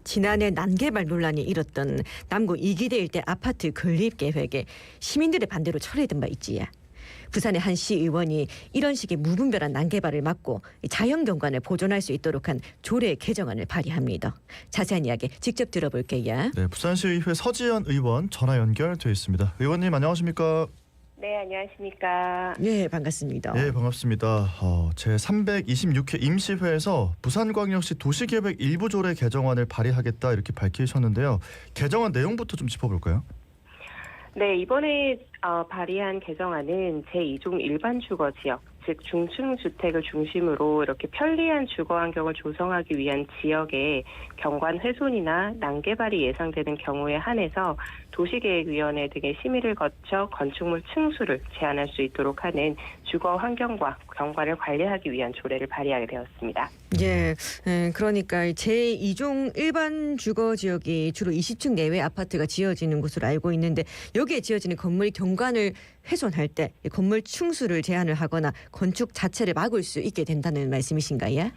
지난해 난개발 논란이 일었던 남구 이기대 일대 아파트 건립 계획에 시민들의 반대로 철회된 바 있지요. 부산의 한 시의원이 이런 식의 무분별한 난개발을 막고 자연경관을 보존할 수 있도록 한 조례 개정안을 발의합니다. 자세한 이야기 직접 들어볼게요. 네, 부산시의회 서지연 의원 전화 연결돼 있습니다. 의원님 안녕하십니까? 네, 안녕하십니까. 네, 반갑습니다. 네, 반갑습니다. 제326회 임시회에서 부산광역시 도시계획 일부 조례 개정안을 발의하겠다 이렇게 밝히셨는데요. 개정안 내용부터 좀 짚어볼까요? 네, 이번에 발의한 개정안은 제2종 일반 주거 지역, 즉 중층 주택을 중심으로 이렇게 편리한 주거 환경을 조성하기 위한 지역에 경관 훼손이나 난개발이 예상되는 경우에 한해서 도시계획위원회 등의 심의를 거쳐 건축물 층수를 제한할 수 있도록 하는 주거 환경과 경관을 관리하기 위한 조례를 발의하게 되었습니다. 예, 그러니까 제2종 일반 주거 지역이 주로 20층 내외 아파트가 지어지는 곳으로 알고 있는데 여기에 지어지는 건물이 경관을 훼손할 때 건물 층수를 제한을 하거나 건축 자체를 막을 수 있게 된다는 말씀이신가요?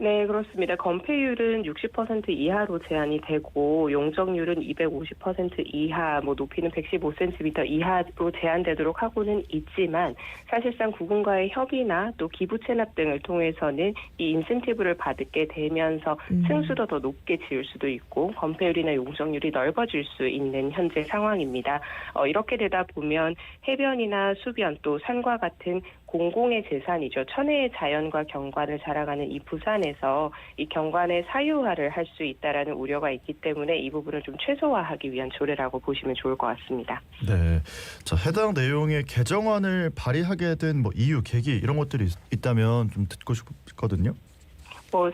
네, 그렇습니다. 건폐율은 60% 이하로 제한이 되고 용적률은 250% 이하, 높이는 115cm 이하로 제한되도록 하고는 있지만 사실상 구군과의 협의나 또 기부 체납 등을 통해서는 이 인센티브를 받게 되면서 층수도 더 높게 지을 수도 있고 건폐율이나 용적률이 넓어질 수 있는 현재 상황입니다. 이렇게 되다 보면 해변이나 수변 또 산과 같은 공공의 재산이죠. 천혜의 자연과 경관을 자랑하는 이 부산에서 이 경관의 사유화를 할 수 있다라는 우려가 있기 때문에 이 부분을 좀 최소화하기 위한 조례라고 보시면 좋을 것 같습니다. 네, 자 해당 내용의 개정안을 발의하게 된 이유, 계기 이런 것들이 있다면 좀 듣고 싶거든요.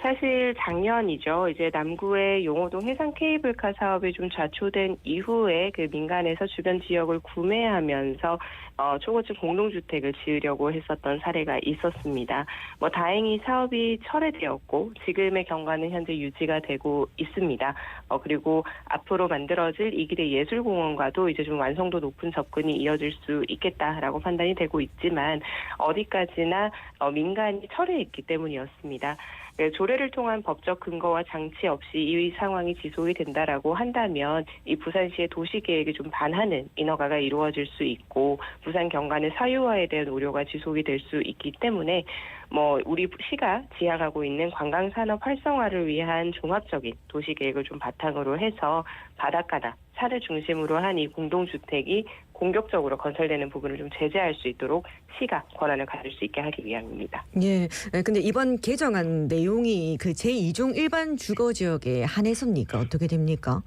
사실 작년이죠. 이제 남구의 용호동 해상 케이블카 사업이 좀 좌초된 이후에 그 민간에서 주변 지역을 구매하면서 초고층 공동주택을 지으려고 했었던 사례가 있었습니다. 다행히 사업이 철회되었고 지금의 경과는 현재 유지가 되고 있습니다. 그리고 앞으로 만들어질 이기대 예술공원과도 이제 좀 완성도 높은 접근이 이어질 수 있겠다라고 판단이 되고 있지만 어디까지나 민간이 철회했기 때문이었습니다. 조례를 통한 법적 근거와 장치 없이 이 상황이 지속이 된다라고 한다면 이 부산시의 도시계획에 좀 반하는 인허가가 이루어질 수 있고 부산 경관의 사유화에 대한 우려가 지속이 될 수 있기 때문에 우리 시가 지향하고 있는 관광산업 활성화를 위한 종합적인 도시계획을 좀 바탕으로 해서 바닷가나 산을 중심으로 한 이 공동주택이 공격적으로 건설되는 부분을 좀 제재할 수 있도록 시가 권한을 가질 수 있게 하기 위함입니다. 예, 근데 이번 개정안 내용이 그 제2종 일반 주거 지역에 한해섭니까? 어떻게 됩니까?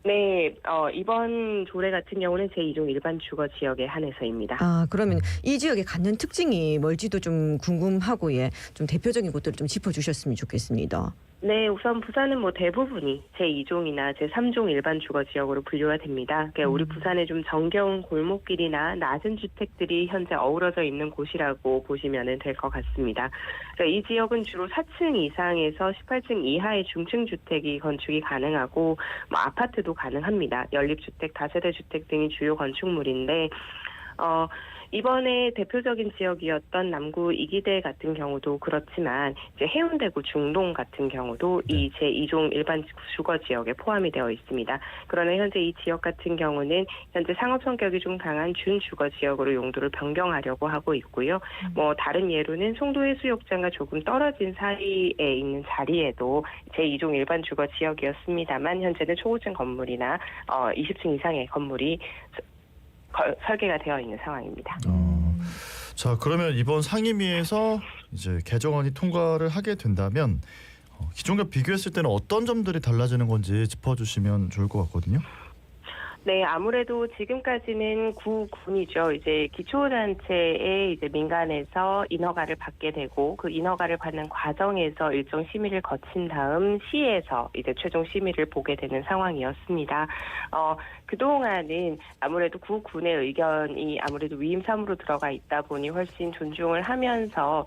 네, 이번 조례 같은 경우는 제2종 일반 주거 지역에 한해서입니다. 그러면 이 지역에 갖는 특징이 뭘지도 좀 궁금하고 좀 대표적인 것들을 좀 짚어주셨으면 좋겠습니다. 네, 우선 부산은 대부분이 제2종이나 제3종 일반 주거 지역으로 분류가 됩니다. 그러니까 우리 부산의 좀 정겨운 골목길이나 낮은 주택들이 현재 어우러져 있는 곳이라고 보시면 될 것 같습니다. 그러니까 이 지역은 주로 4층 이상에서 18층 이하의 중층 주택이 건축이 가능하고 아파트도 가능합니다. 연립주택, 다세대 주택 등이 주요 건축물인데 이번에 대표적인 지역이었던 남구 이기대 같은 경우도 그렇지만 이제 해운대구 중동 같은 경우도 이 제2종 일반 주거 지역에 포함이 되어 있습니다. 그러나 현재 이 지역 같은 경우는 현재 상업 성격이 좀 강한 준주거 지역으로 용도를 변경하려고 하고 있고요. 다른 예로는 송도해수욕장과 조금 떨어진 사이에 있는 자리에도 제2종 일반 주거 지역이었습니다만 현재는 초고층 건물이나 20층 이상의 건물이 설계가 되어 있는 상황입니다. 자, 그러면 이번 상임위에서 이제 개정안이 통과를 하게 된다면 기존과 비교했을 때는 어떤 점들이 달라지는 건지 짚어주시면 좋을 것 같거든요. 네, 아무래도 지금까지는 구군이죠. 이제 기초단체에 이제 민간에서 인허가를 받게 되고 그 인허가를 받는 과정에서 일정 심의를 거친 다음 시에서 이제 최종 심의를 보게 되는 상황이었습니다. 그동안은 아무래도 구군의 의견이 아무래도 위임삼으로 들어가 있다 보니 훨씬 존중을 하면서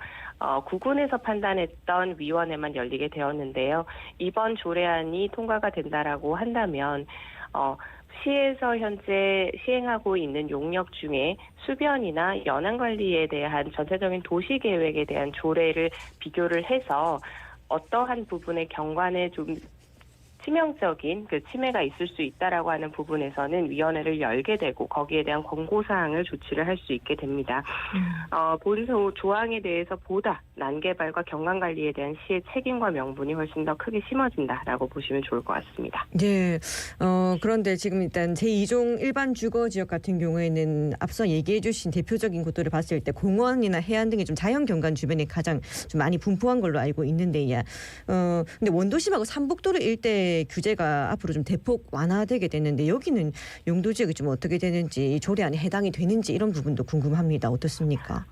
구군에서 판단했던 위원회만 열리게 되었는데요. 이번 조례안이 통과가 된다라고 한다면 시에서 현재 시행하고 있는 용역 중에 수변이나 연안 관리에 대한 전체적인 도시 계획에 대한 조례를 비교를 해서 어떠한 부분의 경관에 좀 치명적인 그 침해가 있을 수 있다라고 하는 부분에서는 위원회를 열게 되고 거기에 대한 권고사항을 조치를 할 수 있게 됩니다. 본 조항에 대해서 보다 난개발과 경관관리에 대한 시의 책임과 명분이 훨씬 더 크게 심어진다라고 보시면 좋을 것 같습니다. 네. 그런데 지금 일단 제2종 일반 주거 지역 같은 경우에는 앞서 얘기해 주신 대표적인 곳들을 봤을 때 공원이나 해안 등의 좀 자연 경관 주변에 가장 좀 많이 분포한 걸로 알고 있는데요. 근데 원도심하고 삼북도로 일대 규제가 앞으로 좀 대폭 완화되게 됐는데 여기는 용도 지역이 좀 어떻게 되는지 조례안에 해당이 되는지 이런 부분도 궁금합니다. 어떻습니까?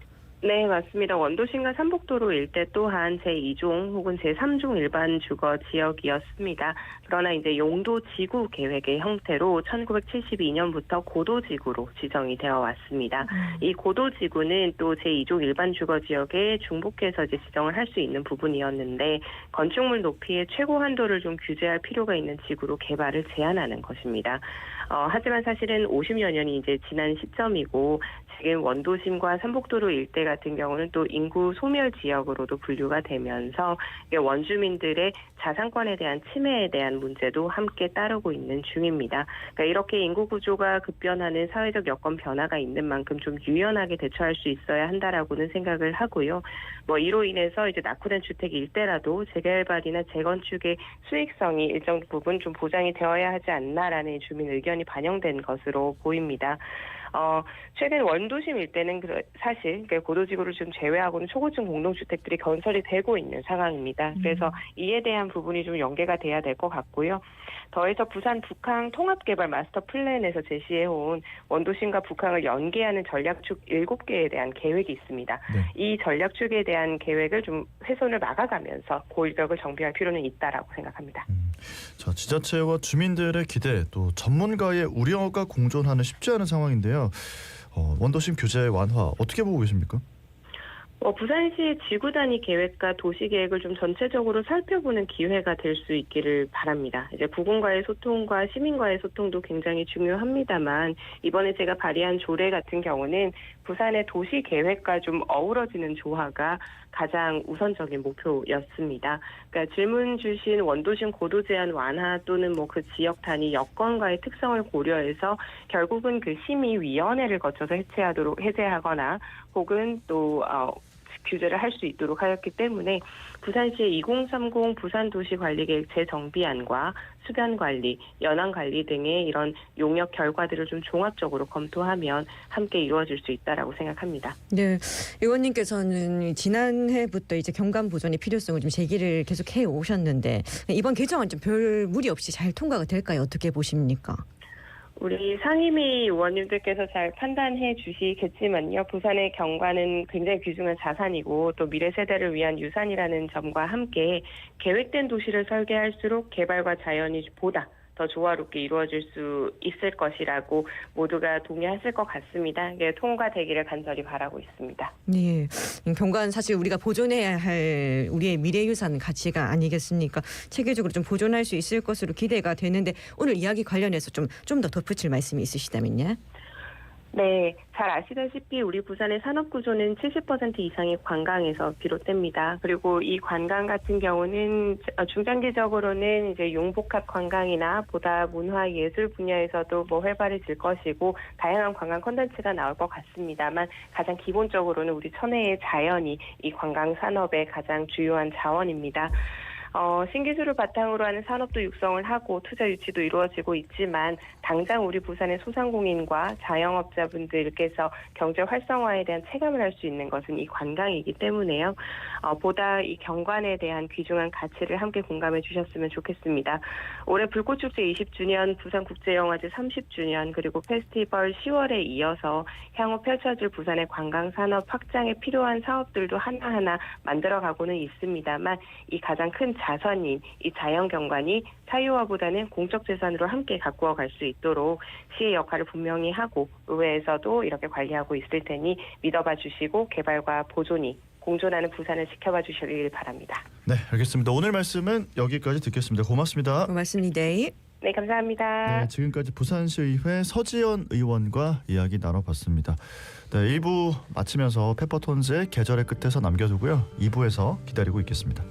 네, 맞습니다. 원도심과 삼북도로 일대 또한 제2종 혹은 제3종 일반 주거 지역이었습니다. 그러나 이제 용도 지구 계획의 형태로 1972년부터 고도지구로 지정이 되어 왔습니다. 이 고도지구는 또 제2종 일반 주거 지역에 중복해서 이제 지정을 할 수 있는 부분이었는데 건축물 높이의 최고 한도를 좀 규제할 필요가 있는 지구로 개발을 제한하는 것입니다. 하지만 사실은 50여 년이 이제 지난 시점이고 지금 원도심과 삼북도로 일대 같은 경우는 또 인구 소멸 지역으로도 분류가 되면서 원주민들의 자산권에 대한 침해에 대한 문제도 함께 따르고 있는 중입니다. 그러니까 이렇게 인구 구조가 급변하는 사회적 여건 변화가 있는 만큼 좀 유연하게 대처할 수 있어야 한다라고는 생각을 하고요. 이로 인해서 이제 낙후된 주택 일대라도 재개발이나 재건축의 수익성이 일정 부분 좀 보장이 되어야 하지 않나라는 주민 의견이 반영된 것으로 보입니다. 최근 원도심 일대는 사실 고도지구를 좀 제외하고는 초고층 공동주택들이 건설이 되고 있는 상황입니다. 그래서 이에 대한 부분이 좀 연계가 돼야 될 것 같고요. 더해서 부산 북항 통합개발 마스터 플랜에서 제시해온 원도심과 북항을 연계하는 전략축 7개에 대한 계획이 있습니다. 네. 이 전략축에 대한 계획을 좀 훼손을 막아가면서 고일벽을 정비할 필요는 있다라고 생각합니다. 자, 지자체와 주민들의 기대 또 전문가의 우려가 공존하는 쉽지 않은 상황인데요. 원도심 규제 완화 어떻게 보고 계십니까? 부산시의 지구 단위 계획과 도시 계획을 좀 전체적으로 살펴보는 기회가 될 수 있기를 바랍니다. 이제 구군과의 소통과 시민과의 소통도 굉장히 중요합니다만 이번에 제가 발의한 조례 같은 경우는 부산의 도시 계획과 좀 어우러지는 조화가 가장 우선적인 목표였습니다. 그러니까 질문 주신 원도심 고도 제한 완화 또는 그 지역 단위 여건과의 특성을 고려해서 결국은 그 심의위원회를 거쳐서 해제하거나 혹은 또 규제를 할 수 있도록 하였기 때문에 부산시의 2030 부산도시관리계획 재정비안과 수변관리, 연안관리 등의 이런 용역 결과들을 좀 종합적으로 검토하면 함께 이루어질 수 있다라고 생각합니다. 네, 의원님께서는 지난해부터 이제 경관 보존의 필요성을 좀 제기를 계속 해 오셨는데 이번 개정안 좀 별 무리 없이 잘 통과가 될까요? 어떻게 보십니까? 우리 상임위 의원님들께서 잘 판단해 주시겠지만요. 부산의 경관은 굉장히 귀중한 자산이고 또 미래 세대를 위한 유산이라는 점과 함께 계획된 도시를 설계할수록 개발과 자연이 보다 더 조화롭게 이루어질 수 있을 것이라고 모두가 동의하실 것 같습니다. 통과되기를 간절히 바라고 있습니다. 네, 경관 사실 우리가 보존해야 할 우리의 미래유산 가치가 아니겠습니까? 체계적으로 좀 보존할 수 있을 것으로 기대가 되는데 오늘 이야기 관련해서 좀 더 덧붙일 말씀이 있으시다면요? 네, 잘 아시다시피 우리 부산의 산업구조는 70% 이상이 관광에서 비롯됩니다. 그리고 이 관광 같은 경우는 중장기적으로는 이제 용복합 관광이나 보다 문화예술 분야에서도 활발해질 것이고 다양한 관광 콘텐츠가 나올 것 같습니다만 가장 기본적으로는 우리 천혜의 자연이 이 관광 산업의 가장 주요한 자원입니다. 신기술을 바탕으로 하는 산업도 육성을 하고 투자 유치도 이루어지고 있지만 당장 우리 부산의 소상공인과 자영업자분들께서 경제 활성화에 대한 체감을 할 수 있는 것은 이 관광이기 때문에요. 보다 이 경관에 대한 귀중한 가치를 함께 공감해 주셨으면 좋겠습니다. 올해 불꽃축제 20주년, 부산국제영화제 30주년, 그리고 페스티벌 10월에 이어서 향후 펼쳐질 부산의 관광산업 확장에 필요한 사업들도 하나하나 만들어가고는 있습니다만 이 가장 큰 자선인 이 자연경관이 사유화보다는 공적 재산으로 함께 가꾸어 갈 수 있도록 시의 역할을 분명히 하고 의회에서도 이렇게 관리하고 있을 테니 믿어봐 주시고 개발과 보존이 공존하는 부산을 지켜봐 주시길 바랍니다. 네, 알겠습니다. 오늘 말씀은 여기까지 듣겠습니다. 고맙습니다. 고맙습니다. 네, 감사합니다. 네, 지금까지 부산시의회 서지연 의원과 이야기 나눠봤습니다. 네, 1부 마치면서 페퍼톤즈의 계절의 끝에서 남겨두고요. 2부에서 기다리고 있겠습니다.